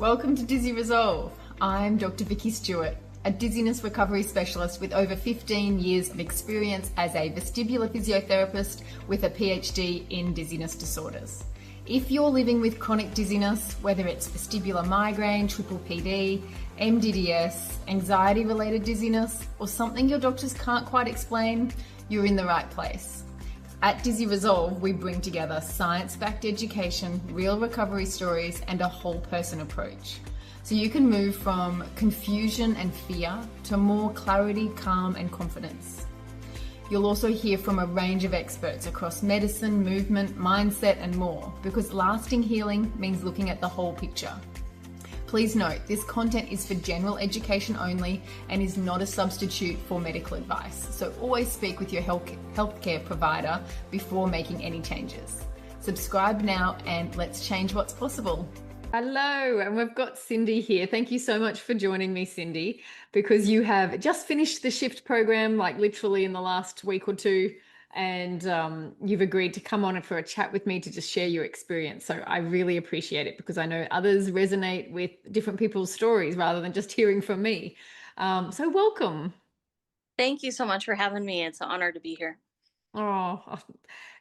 Welcome to Dizzy Resolve. I'm Dr. Vicky Stewart, a dizziness recovery specialist with over 15 years of experience as a vestibular physiotherapist with a PhD in dizziness disorders. If you're living with chronic dizziness, whether it's vestibular migraine, triple PD, MDDS, anxiety-related dizziness, or something your doctors can't quite explain, you're in the right place. At Dizzy Resolve, we bring together science-backed education, real recovery stories, and a whole person approach. So you can move from confusion and fear to more clarity, calm, and confidence. You'll also hear from a range of experts across medicine, movement, mindset, and more, because lasting healing means looking at the whole picture. Please note, this content is for general education only and is not a substitute for medical advice. So always speak with your healthcare provider before making any changes. Subscribe now and let's change what's possible. Hello, and we've got Cindy here. Thank you so much for joining me, Cindy, because you have just finished the shift program, like literally in the last week or two. And you've agreed to come on for a chat with me to just share your experience. So I really appreciate it because I know others resonate with different people's stories rather than just hearing from me. So welcome. Thank you so much for having me. It's an honor to be here. Oh,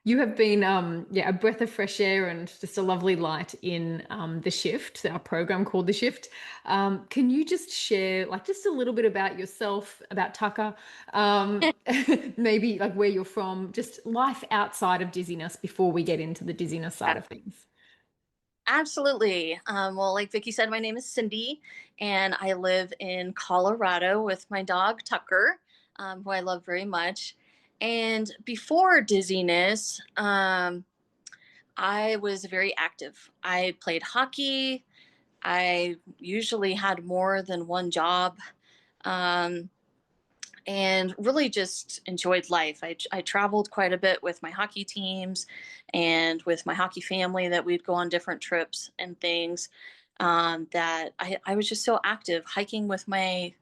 you have been, a breath of fresh air and just a lovely light in The Shift, our program called The Shift. Can you just share, like, just a little bit about yourself, about Tucker, maybe like where you're from, just life outside of dizziness before we get into the dizziness side of things? Absolutely. Well, like Vicky said, my name is Cindy, and I live in Colorado with my dog Tucker, who I love very much. And before dizziness, I was very active. I played hockey. I usually had more than one job. Um, and really just enjoyed life. I traveled quite a bit with my hockey teams and with my hockey family that we'd go on different trips and things. That I was just so active, hiking with my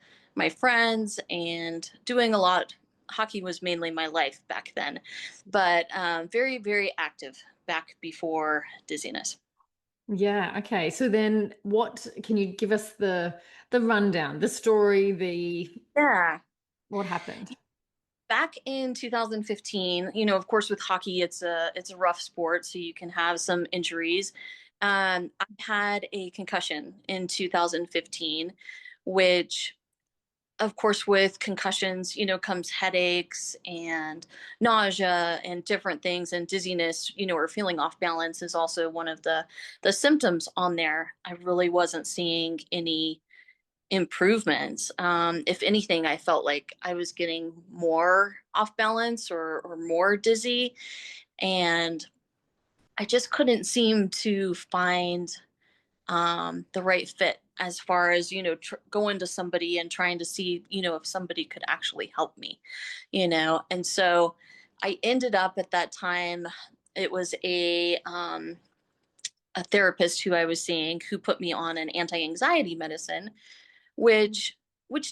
friends and doing a lot. Hockey was mainly my life back then, but very, very active back before dizziness. Yeah, okay. So then what can you give us the rundown, the story, the Yeah. what happened? Back in 2015, of course, with hockey, it's a rough sport, so you can have some injuries. I had a concussion in 2015, which, of course, with concussions, comes headaches and nausea and different things, and dizziness, or feeling off balance is also one of the symptoms on there. I really wasn't seeing any improvements. If anything, I felt like I was getting more off balance or more dizzy. And I just couldn't seem to find the right fit as far as, going to somebody and trying to see, if somebody could actually help me, And so I ended up at that time, it was a therapist who I was seeing who put me on an anti-anxiety medicine which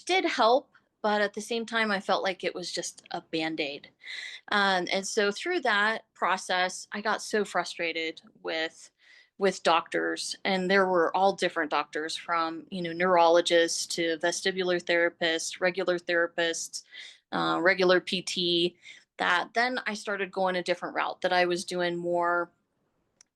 did help, but at the same time I felt like it was just a band-aid. And so through that process I got so frustrated with doctors, and there were all different doctors, from neurologists to vestibular therapists, regular therapists, regular PT, that then I started going a different route, that I was doing more,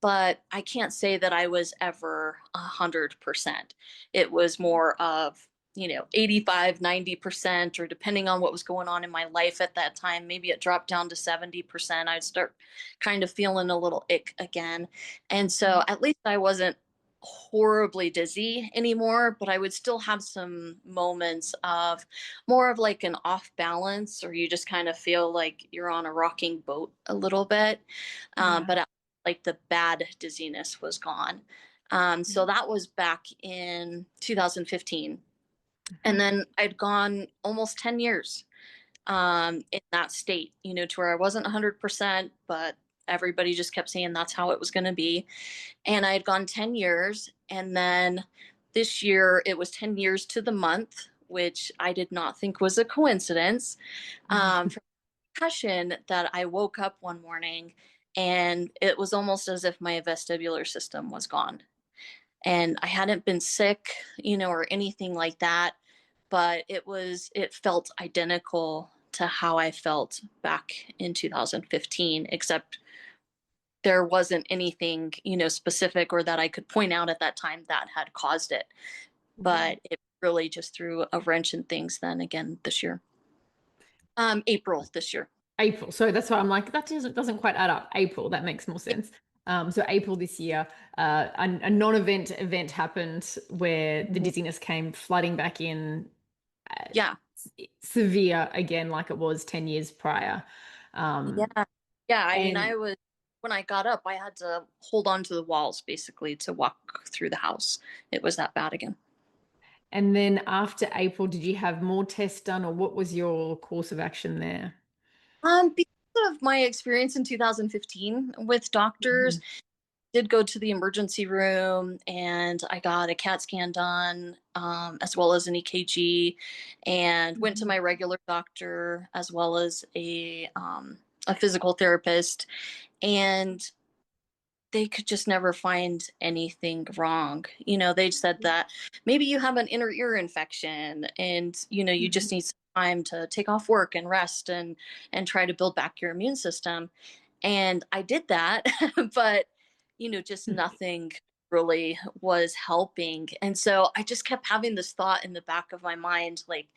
but I can't say that I was ever 100%. It was more of, 85, 90%, or depending on what was going on in my life at that time, maybe it dropped down to 70%. I'd start kind of feeling a little ick again. And so at least I wasn't horribly dizzy anymore, but I would still have some moments of more of like an off balance, or you just kind of feel like you're on a rocking boat a little bit. Yeah. But like the bad dizziness was gone. So that was back in 2015. And Mhm. then I'd gone almost 10 years in that state, to where I wasn't 100%, but everybody just kept saying that's how it was going to be. And I had gone 10 years. And then this year it was 10 years to the month, which I did not think was a coincidence. From concussion, that I woke up one morning and it was almost as if my vestibular system was gone. and I hadn't been sick, or anything like that, but it felt identical to how I felt back in 2015, except there wasn't anything, specific or that I could point out at that time that had caused it. Mhm. But it really just threw a wrench in things then again this year. April this year. April. So that's why I'm like, that doesn't quite add up. April, that makes more sense. So April this year, a non-event event happened where the Mhm. dizziness came flooding back in, uh, Yeah. severe again, like it was 10 years prior. Um, Yeah. Yeah. I mean, and when I got up, I had to hold on to the walls basically to walk through the house. It was that bad again. and then after April, did you have more tests done, or what was your course of action there? Because of my experience in 2015 with doctors, Mhm. did go to the emergency room and I got a CAT scan done, as well as an EKG, and went to Mhm. my regular doctor as well as a physical therapist. And they could just never find anything wrong. They said that maybe you have an inner ear infection and, you just Mhm. need some time to take off work and rest and try to build back your immune system. And I did that, but, just nothing really was helping. And so I just kept having this thought in the back of my mind, like,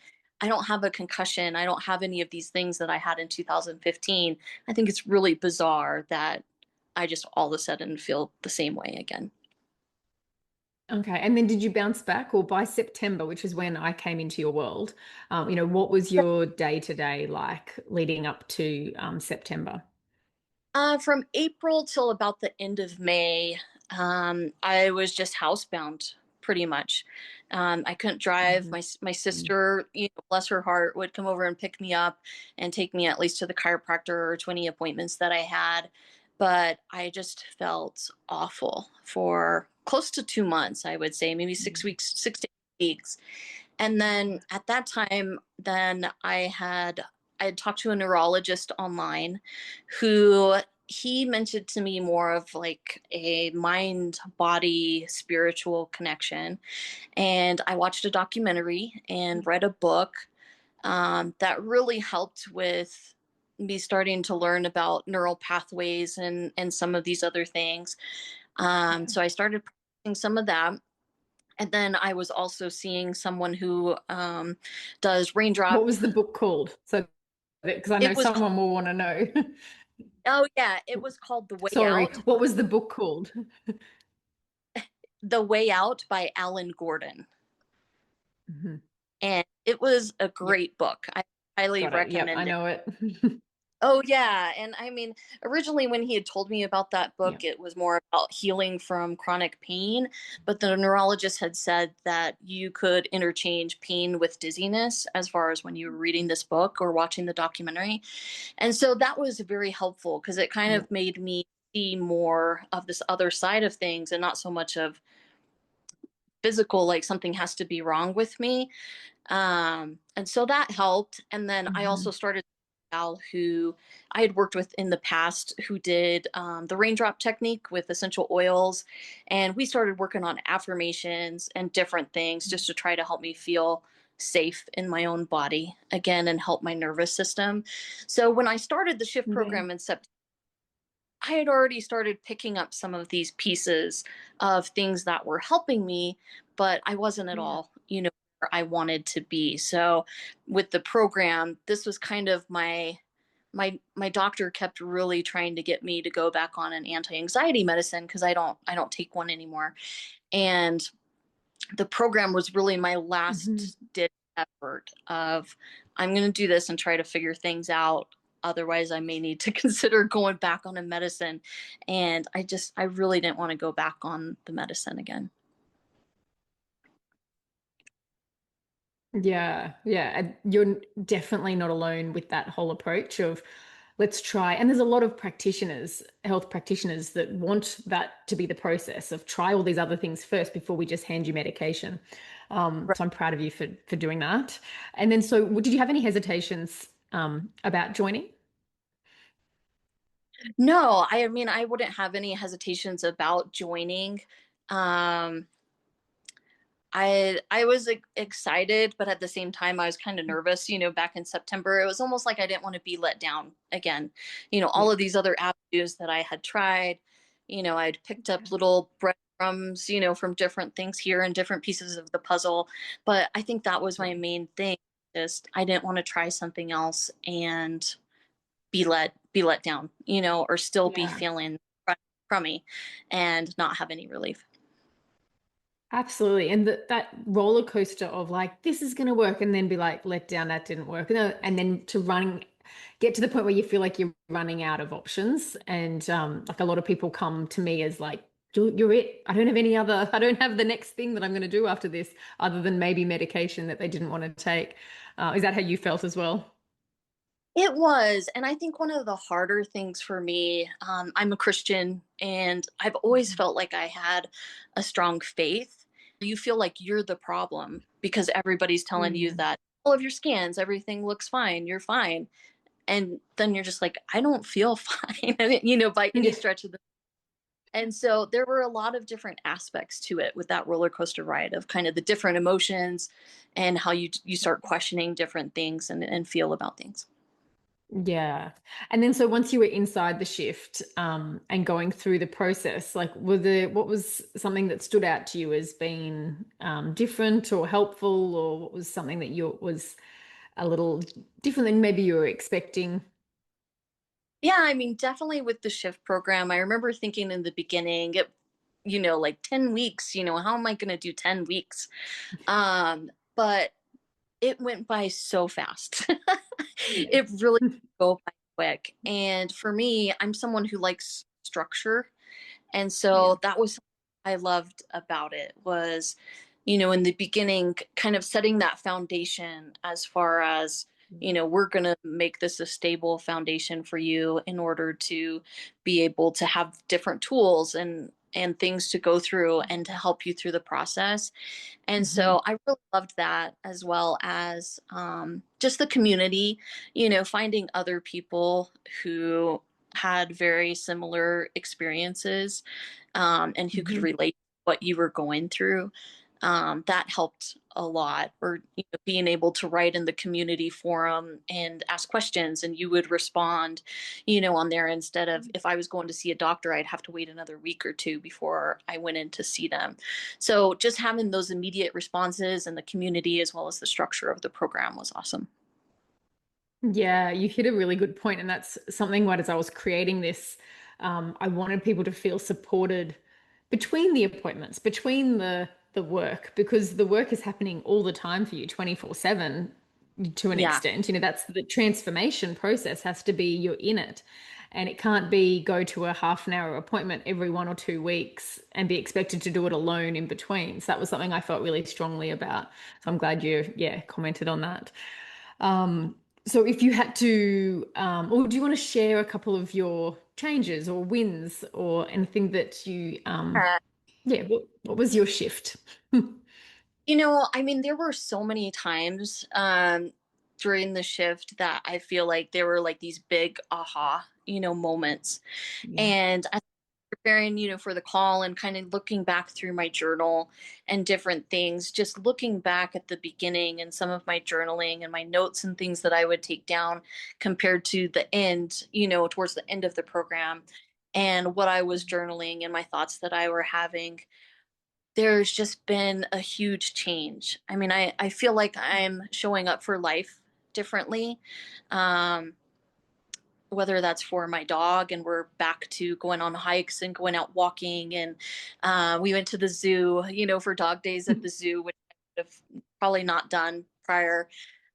I don't have a concussion. I don't have any of these things that I had in 2015. I think it's really bizarre that I just all of a sudden feel the same way again. Okay. And then did you bounce back, or by September, which is when I came into your world, what was your day to day like leading up to September? From April till about the end of May, I was just housebound pretty much. I couldn't drive. Mhm. My sister, bless her heart, would come over and pick me up and take me at least to the chiropractor or 20 appointments that I had. But I just felt awful for close to 2 months, I would say, maybe 6 weeks, 6 to 8 weeks. And then at that time, then I had talked to a neurologist online who he mentioned to me more of like a mind body spiritual connection. And I watched a documentary and read a book, that really helped with me starting to learn about neural pathways and some of these other things. So I started practicing some of that. And then I was also seeing someone who, does What raindrop. was the book called? So, because I know It was someone will want to know. Oh yeah, it was called The Way Sorry, Out. what was the book called? The Way Out by Alan Gordon. Mhm. And it was a Yep, great book. I highly got it. Yep, I recommend it. know it. Oh yeah, and I mean, originally when he had told me about that book, Yep. it was more about healing from chronic pain, but the neurologist had said that you could interchange pain with dizziness as far as when you were reading this book or watching the documentary. And so that was very helpful because it kind of Yep. made me see more of this other side of things and not so much of physical, like something has to be wrong with me. And so that helped. And then I also Mhm. started Al, who I had worked with in the past, who did, the raindrop technique with essential oils. And we started working on affirmations and different things just to try to help me feel safe in my own body again and help my nervous system. So when I started the shift Then, program in September, I had already started picking up some of these pieces of things that were helping me, but I wasn't at yeah. all, where I wanted to be. So with the program, this was kind of my doctor kept really trying to get me to go back on an anti-anxiety medicine because I don't take one anymore. And the program was really my Mhm. last ditch effort of I'm going to do this and try to figure things out. Otherwise, I may need to consider going back on a medicine. And I really didn't want to go back on the medicine again. Yeah, yeah. You're definitely not alone with that whole approach of let's try. And there's a lot of practitioners, health practitioners, that want that to be the process of try all these other things first before we just hand you medication. Right. So I'm proud of you for doing that. And then, so did you have any hesitations about joining? No, I mean, I wouldn't have any hesitations about joining. I was excited, but at the same time, I was kind of nervous. Back in September, it was almost like I didn't want to be let down again. All Yeah. of these other avenues that I had tried, I'd picked up little breadcrumbs, from different things here and different pieces of the puzzle. But I think that was my main thing. Just I didn't want to try something else and be let down, or still be Yeah. feeling crummy and not have any relief. Absolutely. And that roller coaster of like, this is going to work, and then be like, let down, that didn't work. And then get to the point where you feel like you're running out of options. And like a lot of people come to me as like, you're it. I don't have the next thing that I'm going to do after this, other than maybe medication that they didn't want to take. Is that how you felt as well? It was. And I think one of the harder things for me, I'm a Christian and I've always felt like I had a strong faith. You feel like you're the problem because everybody's telling you Mm. that all of your scans, everything looks fine, you're fine. And then you're just like, I don't feel fine, by any Yeah. stretch of the. And so there were a lot of different aspects to it with that roller coaster ride of kind of the different emotions and how you start questioning different things and feel about things. Yeah. And then so once you were inside the shift, and going through the process, like what was something that stood out to you as being different or helpful, or what was something that you was a little different than maybe you were expecting? Yeah, I mean, definitely with the shift program, I remember thinking in the beginning, like 10 weeks, how am I going to do 10 weeks? But it went by so fast. Yeah. It really go by quick. And for me, I'm someone who likes structure. And Yeah. so that was something I loved about it was, in the beginning, kind of setting that foundation as far as, we're going to make this a stable foundation for you in order to be able to have different tools and things to go through and to help you through the process. And Hmm. so I really loved that, as well as just the community, finding other people who had very similar experiences, and who could Hmm. relate to what you were going through. That helped a lot. Or being able to write in the community forum and ask questions, and you would respond, on there, instead of if I was going to see a doctor, I'd have to wait another week or two before I went in to see them. So just having those immediate responses and the community as well as the structure of the program was awesome. Yeah, you hit a really good point, and that's something what as I was creating this, I wanted people to feel supported between the appointments, between the work, because the work is happening all the time for you, 24/7 to an Yeah. extent. That's the transformation process has to be you're in it. And it can't be go to a half an hour appointment every 1 or 2 weeks and be expected to do it alone in between. So that was something I felt really strongly about. So I'm glad you, yeah, commented on that. So if you had to, or do you want to share a couple of your changes or wins or anything that you, yeah, what was your shift? I mean, there were so many times during the shift that I feel like there were like these big aha, moments. Yeah. And I preparing, for the call and kind of looking back through my journal and different things, just looking back at the beginning and some of my journaling and my notes and things that I would take down compared to the end, towards the end of the program, and what I was journaling and my thoughts that I were having. There's just been a huge change. I mean, I feel like I'm showing up for life differently. Um, whether that's for my dog, and we're back to going on hikes and going out walking, and we went to the zoo, for dog days at the zoo, which I would have probably not done prior.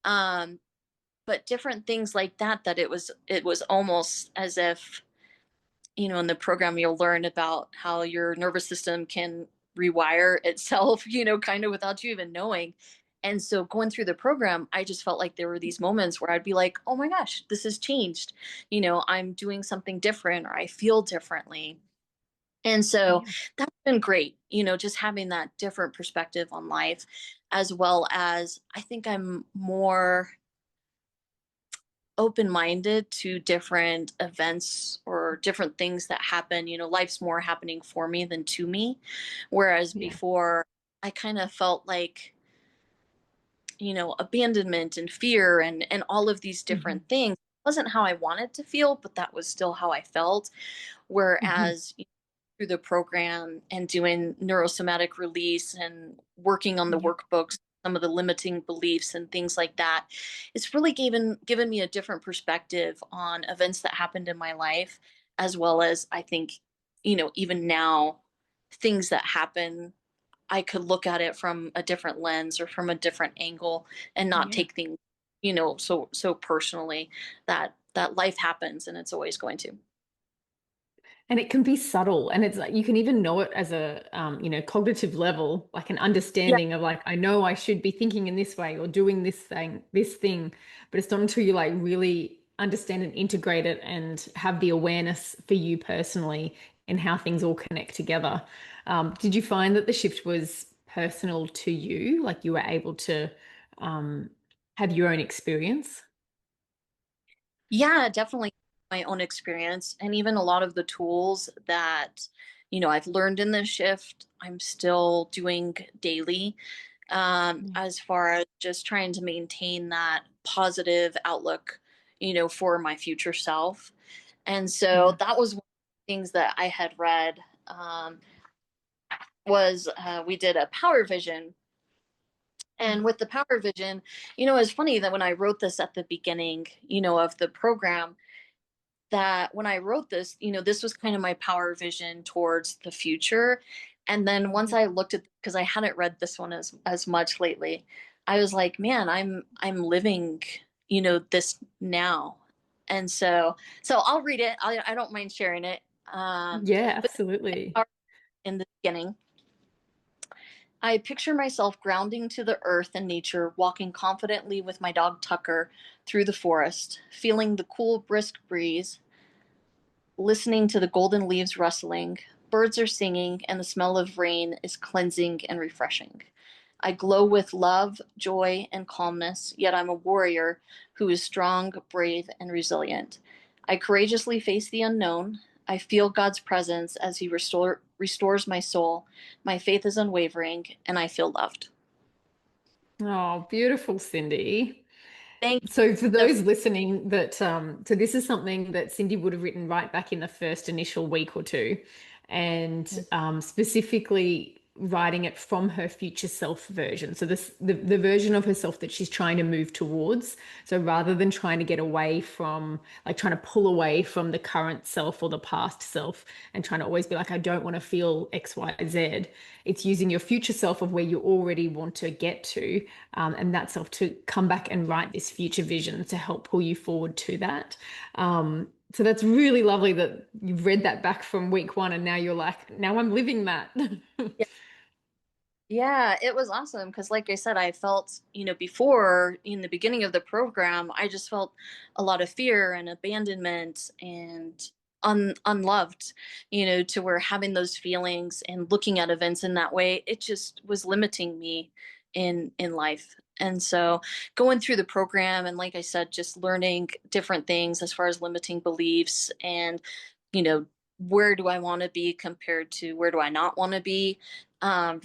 um, but different things like that, that it was almost as if, in the program you'll learn about how your nervous system can rewire itself, kind of without you even knowing. And so going through the program, I just felt like there were these moments where I'd be like, oh my gosh, this has changed. I'm doing something different, or I feel differently. And so Yeah. that's been great, just having that different perspective on life, as well as I think I'm more open-minded to different events or different things that happen. Life's more happening for me than to me, whereas Yeah. before I kind of felt like, abandonment and fear and all of these Hmm. different things. It wasn't how I wanted to feel, but that was still how I felt. Hmm. Whereas through the program and doing neurosomatic release and working on the Yeah. workbooks, some of the limiting beliefs and things like that, it's really given me a different perspective on events that happened in my life, as well as I think, even now, things that happen, I could look at it from a different lens or from a different angle and not Yeah. take things, so personally, that life happens and it's always going to. And it can be subtle, and it's like you can even know it as a cognitive level, like an Yeah. understanding of like I know I should be thinking in this way or doing this thing, but it's not until you like really understand and integrate it and have the awareness for you personally and how things all connect together. Did you find that the shift was personal to you, like you were able to um, have your own experience? Yeah, definitely my own experience. And even a lot of the tools that, I've learned in this shift, I'm still doing daily, Yeah. as far as just trying to maintain that positive outlook, for my future self. And so Yeah. that was one of the things that I had read, was we did a power vision. And with the power vision, it's funny that when I wrote this at the beginning, of the program, that when I wrote this, this was kind of my power vision towards the future. And then once Yeah. I looked at, because I hadn't read this one as much lately, I was like, man, I'm living, this now. And so I'll read it. I don't mind sharing it. Yeah, But absolutely. in the beginning, I picture myself grounding to the earth and nature, walking confidently with my dog Tucker through the forest, feeling the cool, brisk breeze, listening to the golden leaves rustling. Birds are singing, and the smell of rain is cleansing and refreshing. I glow with love, joy, and calmness, yet I'm a warrior who is strong, brave, and resilient. I courageously face the unknown. I feel God's presence as He restores my soul. My faith is unwavering, and I feel loved. Oh, beautiful, Cindy. Thank So for you. those listening that so this is something that Cindy would have written right back in the first initial week or two, and specifically writing it from her future self version. So the version of herself that she's trying to move towards. So rather than trying to get away from like trying to pull away from the current self or the past self and trying to always be like, I don't want to feel X, Y, Z. It's using your future self of where you already want to get to, and that self to come back and write this future vision to help pull you forward to that. So that's really lovely that you've read that back from week one and now you're like, now I'm living that. Yeah, it was awesome because, like I said, I felt, before in the beginning of the program, I just felt a lot of fear and abandonment and unloved, to where having those feelings and looking at events in that way, it just was limiting me in life. And so going through the program and, like I said, just learning different things as far as limiting beliefs and, you know, where do I want to be compared to where do I not want to be,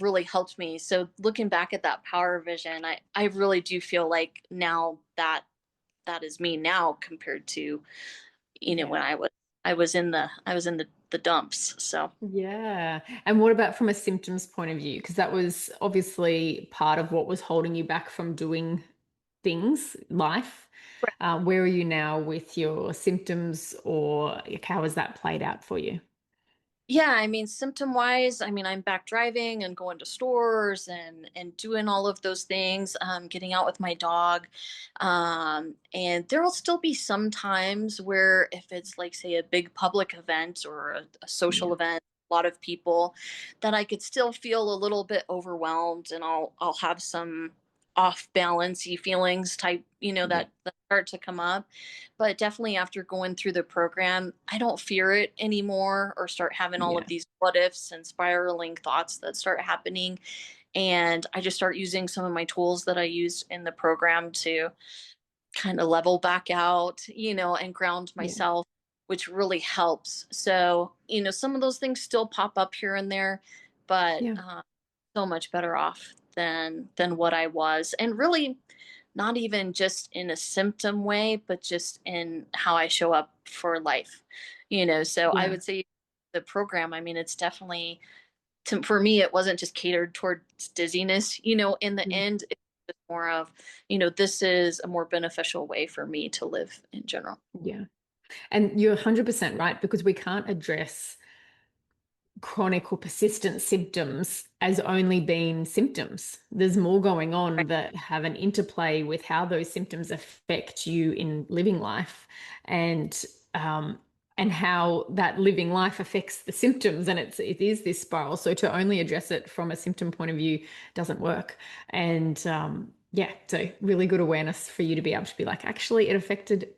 really helped me. So looking back at that power vision, I really do feel like now that is me now compared to, when Yeah. I was in the dumps. So Yeah. And what about from a symptoms point of view? Because that was obviously part of what was holding you back from doing things, life. Where are you now with your symptoms, or like, how has that played out for you? yeah, I mean, symptom wise, I mean, I'm back driving and going to stores and doing all of those things, getting out with my dog. And there will still be some times where if it's like, say, a big public event or a social Yeah. event, a lot of people, that I could still feel a little bit overwhelmed and I'll have some off balancey feelings type, Yeah. that start to come up. But definitely after going through the program, I don't fear it anymore or start having all of Yeah. these what ifs and spiraling thoughts that start happening. And I just start using some of my tools that I used in the program to kind of level back out, and ground Yeah. myself, which really helps. So, some of those things still pop up here and there, but Yeah. so much better off than what I was. And really not even just in a symptom way, but just in how I show up for life. So I Yeah. would say the program, I mean, it's definitely for me, it wasn't just catered towards dizziness. In the Mm. end, it's just more of, this is a more beneficial way for me to live in general. Yeah. And you're 100% right, because we can't address chronic or persistent symptoms as only being symptoms. There's more going on that have an interplay with how those symptoms affect you in living life, and how that living life affects the symptoms. And it is this spiral. So to only address it from a symptom point of view doesn't work. And yeah, so really good awareness for you to be able to be like, actually, it affected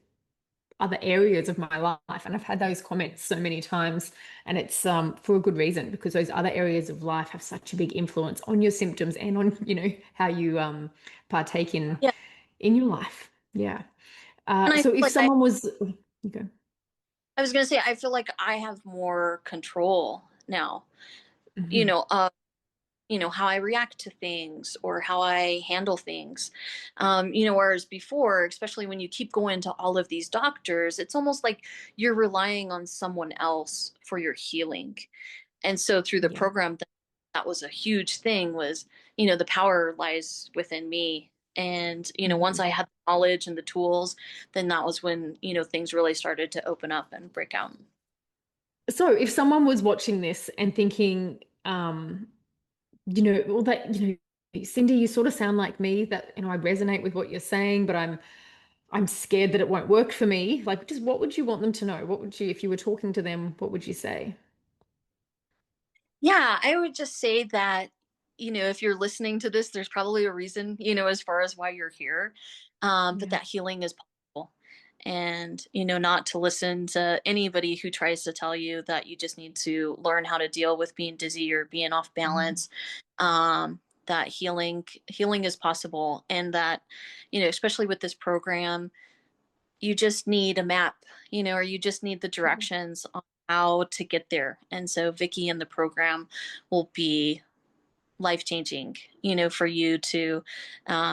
other areas of my life. And I've had those comments so many times, and it's for a good reason, because those other areas of life have such a big influence on your symptoms and on, how you partake Yeah. in your life. Yeah. And I So feel if like someone was, you go. I was going to say, I feel like I have more control now, Mhm. of how I react to things or how I handle things. Whereas before, especially when you keep going to all of these doctors, it's almost like you're relying on someone else for your healing. And so through the Yeah. program, that was a huge thing, was, the power lies within me. And, once Mhm. I had the knowledge and the tools, then that was when, things really started to open up and break out. So if someone was watching this and thinking, well, that, Cindy, you sort of sound like me, that, I resonate with what you're saying, but I'm scared that it won't work for me. Like, just what would you want them to know? What would you, if you were talking to them, what would you say? Yeah, I would just say that, if you're listening to this, there's probably a reason, as far as why you're here. But Yeah. that healing is possible. And, not to listen to anybody who tries to tell you that you just need to learn how to deal with being dizzy or being off Mhm. balance. That healing is possible. And that, especially with this program, you just need a map, or you just need the directions on how to get there. And so Vicky and the program will be life changing, for you to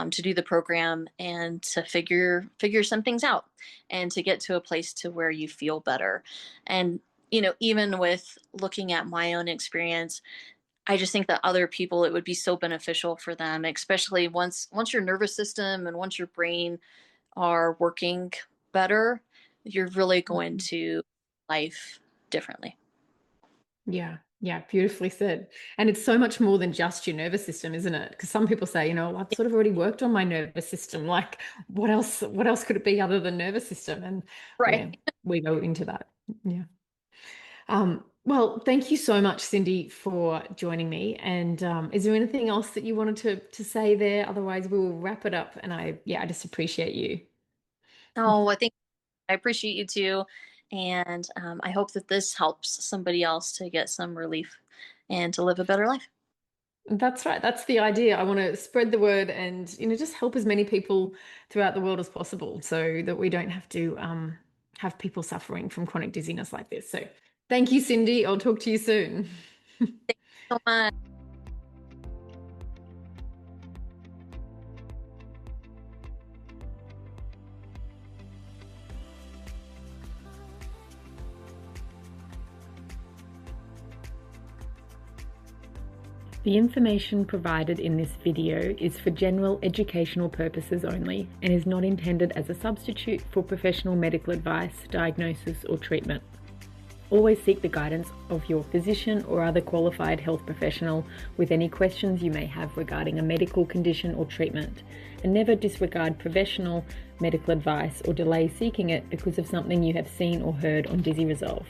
do the program and to figure some things out and to get to a place to where you feel better. And, even with looking at my own experience, I just think that other people, it would be so beneficial for them, especially once your nervous system and once your brain are working better, you're really going Mhm. to life differently. Yeah. Yeah. Beautifully said. And it's so much more than just your nervous system, isn't it? Because some people say, I've sort of already worked on my nervous system. Like, what else could it be other than nervous system? And Right. yeah, we go into that. Yeah. Well, thank you so much, Cindy, for joining me. And is there anything else that you wanted to say there? Otherwise, we will wrap it up. And I just appreciate you. Oh, I appreciate you too. And I hope that this helps somebody else to get some relief and to live a better life. That's right. That's the idea. I want to spread the word and, just help as many people throughout the world as possible, so that we don't have to have people suffering from chronic dizziness like this. So thank you, Cindy. I'll talk to you soon. So much. The information provided in this video is for general educational purposes only and is not intended as a substitute for professional medical advice, diagnosis, or treatment. Always seek the guidance of your physician or other qualified health professional with any questions you may have regarding a medical condition or treatment, and never disregard professional medical advice or delay seeking it because of something you have seen or heard on Dizzy Resolve.